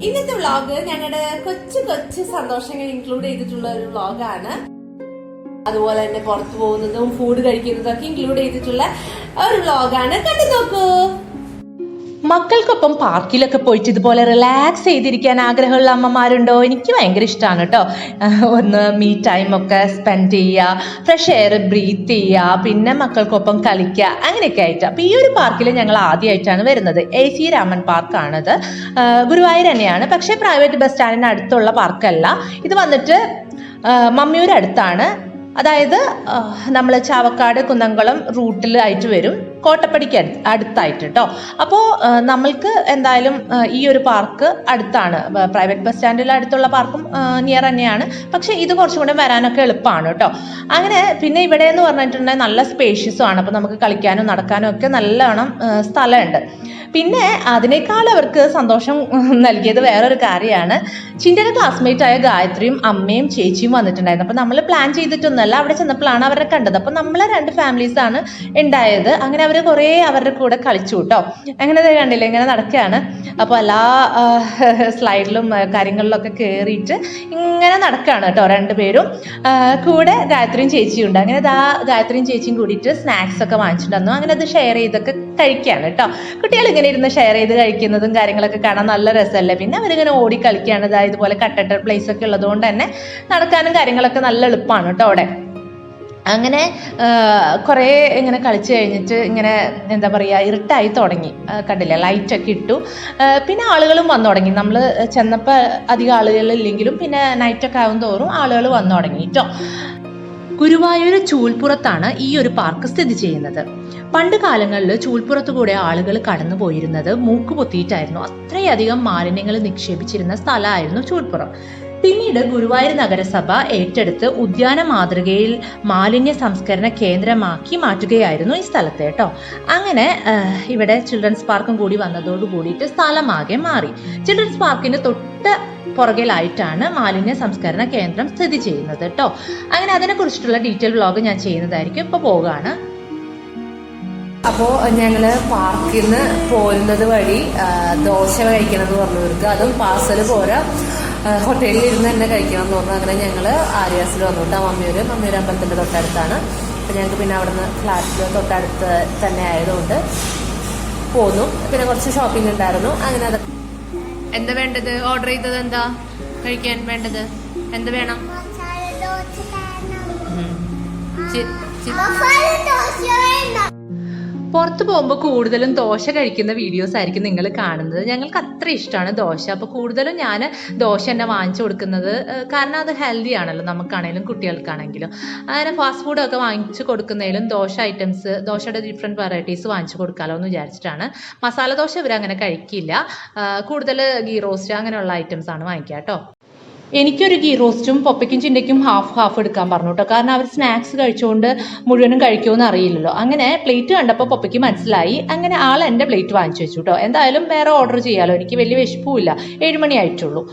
ഇന്നത്തെ വ്ളോഗ് ഞങ്ങളുടെ കൊച്ചു കൊച്ചു സന്തോഷങ്ങൾ ഇൻക്ലൂഡ് ചെയ്തിട്ടുള്ള ഒരു വ്ളോഗാണ്. അതുപോലെ തന്നെ പുറത്തു പോകുന്നതും ഫുഡ് കഴിക്കുന്നതും ഒക്കെ ഇൻക്ലൂഡ് ചെയ്തിട്ടുള്ള ഒരു വ്ളോഗാണ്. കണ്ടു നോക്കൂ. മക്കൾക്കൊപ്പം പാർക്കിലൊക്കെ പോയിട്ട് ഇതുപോലെ റിലാക്സ് ചെയ്തിരിക്കാൻ ആഗ്രഹമുള്ള അമ്മമാരുണ്ടോ? എനിക്ക് ഭയങ്കര ഇഷ്ടമാണ് കേട്ടോ. ഒന്ന് മീ ടൈമൊക്കെ സ്പെൻഡ് ചെയ്യുക, ഫ്രഷ് എയർ ബ്രീത്ത് ചെയ്യുക, പിന്നെ മക്കൾക്കൊപ്പം കളിക്കുക, അങ്ങനെയൊക്കെ ആയിട്ട്. അപ്പോൾ ഈ ഒരു പാർക്കിൽ ഞങ്ങൾ ആദ്യമായിട്ടാണ് വരുന്നത്. AC രാമൻ പാർക്കാണത്. ഗുരുവായൂർ തന്നെയാണ്, പക്ഷേ പ്രൈവറ്റ് ബസ് സ്റ്റാൻഡിന് അടുത്തുള്ള പാർക്കല്ല. ഇത് വന്നിട്ട് മമ്മിയൂർ അടുത്താണ്. അതായത് നമ്മൾ ചാവക്കാട് കുന്നംകുളം റൂട്ടിലായിട്ട് വരും, കോട്ടപ്പടിക്ക് അടുത്തായിട്ട് കേട്ടോ. അപ്പോൾ നമ്മൾക്ക് എന്തായാലും ഈ ഒരു പാർക്ക് അടുത്താണ്. പ്രൈവറ്റ് ബസ് സ്റ്റാൻഡിൽ അടുത്തുള്ള പാർക്കും നിയർ തന്നെയാണ്, പക്ഷേ ഇത് കുറച്ചും കൂടെ വരാനൊക്കെ എളുപ്പമാണ് കേട്ടോ. അങ്ങനെ പിന്നെ ഇവിടെ എന്ന് പറഞ്ഞിട്ടുണ്ടെങ്കിൽ നല്ല സ്പേഷ്യസും ആണ്. അപ്പോൾ നമുക്ക് കളിക്കാനും നടക്കാനും ഒക്കെ നല്ലോണം സ്ഥലമുണ്ട്. പിന്നെ അതിനേക്കാൾ അവർക്ക് സന്തോഷം നൽകിയത് വേറൊരു കാര്യമാണ്. ചിന്തയുടെ ക്ലാസ്മേറ്റ് ആയ ഗായത്രിയും അമ്മയും ചേച്ചിയും വന്നിട്ടുണ്ടായിരുന്നു. അപ്പോൾ നമ്മൾ പ്ലാൻ ചെയ്തിട്ടൊന്നുമല്ല, അവിടെ ചെന്നപ്പോഴാണ് അവരെ കണ്ടത്. അപ്പോൾ നമ്മളെ 2 ഫാമിലീസാണ് ഉണ്ടായത്. അങ്ങനെ അവർ കുറേ അവരുടെ കൂടെ കളിച്ചു കേട്ടോ. അങ്ങനെ കണ്ടില്ലേ, ഇങ്ങനെ നടക്കുകയാണ്. അപ്പോൾ എല്ലാ സ്ലൈഡിലും കാര്യങ്ങളിലൊക്കെ കയറിയിട്ട് ഇങ്ങനെ നടക്കുകയാണ് കേട്ടോ 2 പേരും. കൂടെ ഗായത്രിയും ചേച്ചിയും ഉണ്ട്. അങ്ങനെ ഗായത്രിയും ചേച്ചിയും കൂടിയിട്ട് സ്നാക്സ് ഒക്കെ വാങ്ങിച്ചിട്ടുണ്ടായിരുന്നു. അങ്ങനെ അത് ഷെയർ ചെയ്തൊക്കെ കഴിക്കുകയാണ് കേട്ടോ. കുട്ടികൾ ഇങ്ങനെ ഇരുന്ന് ഷെയർ ചെയ്ത് കഴിക്കുന്നതും കാര്യങ്ങളൊക്കെ കാണാൻ നല്ല രസമല്ലേ. പിന്നെ അവരിങ്ങനെ ഓടി കളിക്കുകയാണ്. ഇതുപോലെ കട്ടട്ട പ്ലേസ് ഒക്കെ ഉള്ളതുകൊണ്ട് തന്നെ നടക്കാനും കാര്യങ്ങളൊക്കെ നല്ല എളുപ്പമാണ് കേട്ടോ അവിടെ. അങ്ങനെ കുറേ ഇങ്ങനെ കളിച്ച് കഴിഞ്ഞിട്ട് ഇങ്ങനെ എന്താ പറയുക, ഇരുട്ടായി തുടങ്ങി. കണ്ടില്ലേ, ലൈറ്റൊക്കെ ഇട്ടു. പിന്നെ ആളുകളും വന്നു തുടങ്ങി. നമ്മൾ ചെന്നപ്പോൾ അധികം ആളുകളില്ലെങ്കിലും പിന്നെ നൈറ്റൊക്കെ ആവും തോറും ആളുകൾ വന്നു തുടങ്ങി കേട്ടോ. ഗുരുവായൂർ ചൂൽപ്പുറത്താണ് ഈ ഒരു പാർക്ക് സ്ഥിതി ചെയ്യുന്നത്. പണ്ട് കാലങ്ങളിൽ ചൂൽപ്പുറത്തു കൂടെ ആളുകൾ കടന്നു പോയിരുന്നത് മൂക്ക് പൊത്തിയിട്ടായിരുന്നു. അത്രയധികം മാലിന്യങ്ങൾ നിക്ഷേപിച്ചിരുന്ന സ്ഥലമായിരുന്നു ചൂൽപ്പുറം. പിന്നീട് ഗുരുവായൂർ നഗരസഭ ഏറ്റെടുത്ത് ഉദ്യാന മാതൃകയിൽ മാലിന്യ സംസ്കരണ കേന്ദ്രമാക്കി മാറ്റുകയായിരുന്നു ഈ സ്ഥലത്തെ കേട്ടോ. അങ്ങനെ ഇവിടെ ചിൽഡ്രൻസ് പാർക്കും കൂടി വന്നതോടു കൂടിയിട്ട് സ്ഥലമാകെ മാറി. ചിൽഡ്രൻസ് പാർക്കിന് തൊട്ട് പുറകിലായിട്ടാണ് മാലിന്യ സംസ്കരണ കേന്ദ്രം സ്ഥിതി ചെയ്യുന്നത് കേട്ടോ. അങ്ങനെ അതിനെ കുറിച്ചിട്ടുള്ള ഡീറ്റെയിൽ വ്ളോഗ് ഞാൻ ചെയ്യുന്നതായിരിക്കും. ഇപ്പോൾ പോവുകയാണ്. അപ്പോൾ ഞങ്ങൾ പാർക്കിൽ നിന്ന് പോരുന്നത് വഴി ദോശ കഴിക്കണമെന്ന് പറഞ്ഞവർക്ക്, അതും പാർസൽ പോരാ, ഹോട്ടലിൽ ഇരുന്ന് തന്നെ കഴിക്കണം എന്ന് പറഞ്ഞു. അങ്ങനെ ഞങ്ങൾ ആര്യാസിൽ വന്നു കേട്ടോ. മമ്മിയൂർ അമ്പലത്തിൻ്റെ തൊട്ടടുത്താണ്. അപ്പോൾ ഞങ്ങൾക്ക് പിന്നെ അവിടുന്ന് ഫ്ലാറ്റിൽ തൊട്ടടുത്ത് തന്നെ ആയതുകൊണ്ട് പോന്നു. പിന്നെ കുറച്ച് ഷോപ്പിംഗ് ഉണ്ടായിരുന്നു. അങ്ങനെ അത് എന്താ വേണ്ടത്? ഓർഡർ ചെയ്തത് എന്താ കഴിക്കാൻ വേണ്ടത്? എന്ത് വേണം? പുറത്ത് പോകുമ്പോൾ കൂടുതലും ദോശ കഴിക്കുന്ന വീഡിയോസ് ആയിരിക്കും നിങ്ങൾ കാണുന്നത്. ഞങ്ങൾക്ക് അത്ര ഇഷ്ടമാണ് ദോശ. അപ്പോൾ കൂടുതലും ഞാൻ ദോശ തന്നെ വാങ്ങിച്ചു കൊടുക്കുന്നത്. കാരണം അത് ഹെൽത്തി ആണല്ലോ, നമുക്കാണെങ്കിലും കുട്ടികൾക്കാണെങ്കിലും. അങ്ങനെ ഫാസ്റ്റ് ഫുഡൊക്കെ വാങ്ങിച്ചു കൊടുക്കുന്നതിലും ദോശ ഐറ്റംസ്, ദോശയുടെ ഡിഫറെൻറ്റ് വെറൈറ്റീസ് വാങ്ങിച്ചു കൊടുക്കാമല്ലോ എന്ന് വിചാരിച്ചിട്ടാണ്. മസാല ദോശ ഇവരങ്ങനെ കഴിക്കില്ല. കൂടുതൽ ഗീ റോസ്റ്റ് അങ്ങനെയുള്ള ഐറ്റംസ് ആണ് വാങ്ങിക്കുക കേട്ടോ. എനിക്കൊരു ഗീ റോസ്റ്റും പൊപ്പയ്ക്കും ചിന്തയ്ക്കും ഹാഫ് എടുക്കാൻ പറഞ്ഞു കേട്ടോ. കാരണം അവർ സ്നാക്സ് കഴിച്ചുകൊണ്ട് മുഴുവനും കഴിക്കുമെന്ന് അറിയില്ലല്ലോ. അങ്ങനെ പ്ലേറ്റ് കണ്ടപ്പോൾ പൊപ്പയ്ക്ക് മനസ്സിലായി. അങ്ങനെ ആൾ എൻ്റെ പ്ലേറ്റ് വാങ്ങിച്ചു വെച്ചു കേട്ടോ. എന്തായാലും വേറെ ഓർഡർ ചെയ്യാമല്ലോ, എനിക്ക് വലിയ വിശപ്പുമില്ല. 7 മണി ആയിട്ടുള്ളൂ.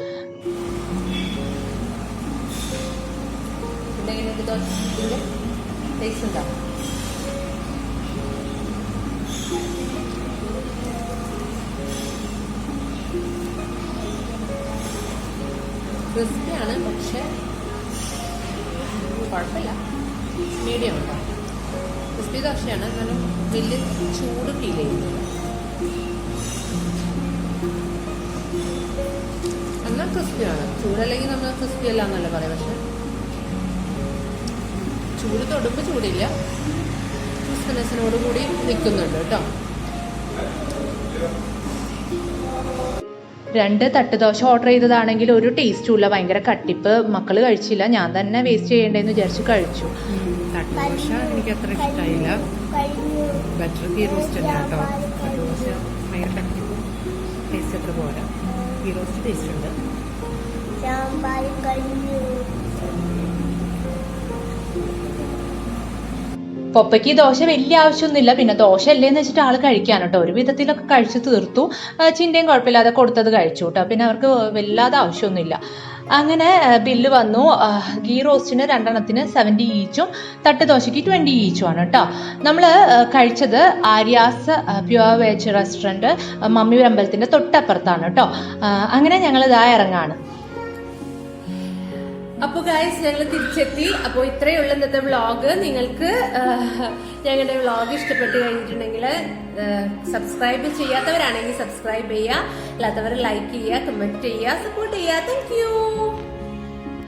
ക്രിസ്പിയാണ്, പക്ഷേ കുഴപ്പമില്ല, മീഡിയം ഉണ്ടോ. ക്രിസ്പി ദോശയാണ്, എന്നാലും വലിയ ചൂട് ഫീൽ ചെയ്യുന്നില്ല. എന്നാൽ ക്രിസ്പിയാണ്. ചൂടല്ലെങ്കിൽ നമ്മൾ ക്രിസ്പി അല്ല എന്നല്ല പറയാം, പക്ഷെ ചൂട് തൊടുമ്പോൾ ചൂടില്ല, ക്രിസ്പിനെസ്സിനോട് കൂടി നിൽക്കുന്നുണ്ട് കേട്ടോ. 2 തട്ട് ദോശ ഓർഡർ ചെയ്തതാണെങ്കിൽ ഒരു ടേസ്റ്റും ഇല്ല, ഭയങ്കര കട്ടിപ്പ്. മക്കൾ കഴിച്ചില്ല, ഞാൻ തന്നെ വേസ്റ്റ് ചെയ്യേണ്ടതെന്ന് വിചാരിച്ച് കഴിച്ചു. തട്ട് ദോശ എനിക്ക് അത്ര ഇഷ്ടമായില്ല. ബട്ടർ ഗീ റോസ്റ്റ് തന്നെ കേട്ടോ. തട്ട് ദോശ ഭയങ്കര കട്ടിപ്പ്, ടേസ്റ്റ് അത്ര പോരാ. ഗീ റോസ്റ്റ് ടേസ്റ്റ് ഉണ്ട്. പൊപ്പയ്ക്ക് ദോശ വലിയ ആവശ്യമൊന്നുമില്ല, പിന്നെ ദോശ അല്ലേന്ന് വെച്ചിട്ട് ആള് കഴിക്കാൻ കേട്ടോ, ഒരു വിധത്തിലൊക്കെ കഴിച്ചു തീർത്തു. ചിന്തയും കുഴപ്പമില്ലാതെ കൊടുത്തത് കഴിച്ചു കേട്ടോ, പിന്നെ അവർക്ക് വല്ലാതെ ആവശ്യമൊന്നുമില്ല. അങ്ങനെ ബില്ല് വന്നു. ഗീ റോസ്റ്റിന് 2 70 ഈച്ചും തട്ട് ദോശയ്ക്ക് 20 ഈച്ചും ആണ് കേട്ടോ. നമ്മൾ കഴിച്ചത് Aryas pure veg restaurant Mammiyur അമ്പലത്തിൻ്റെ തൊട്ടപ്പുറത്താണ് കേട്ടോ. അങ്ങനെ ഞങ്ങൾ ഇതാ ഇറങ്ങാണ്. അപ്പോൾ ഗൈസ് ഞങ്ങൾ തിരിച്ചെത്തി. അപ്പോൾ ഇത്രയേ ഉള്ളൂ ഇന്നത്തെ വ്ളോഗ്. നിങ്ങൾക്ക് ഞങ്ങളുടെ വ്ളോഗ് ഇഷ്ടപ്പെട്ട് കഴിഞ്ഞിട്ടുണ്ടെങ്കിൽ സബ്സ്ക്രൈബ് ചെയ്യാത്തവരാണെങ്കിൽ സബ്സ്ക്രൈബ് ചെയ്യുക, അല്ലാത്തവർ ലൈക്ക് ചെയ്യുക, കമന്റ് ചെയ്യുക, സപ്പോർട്ട് ചെയ്യുക. Thank you.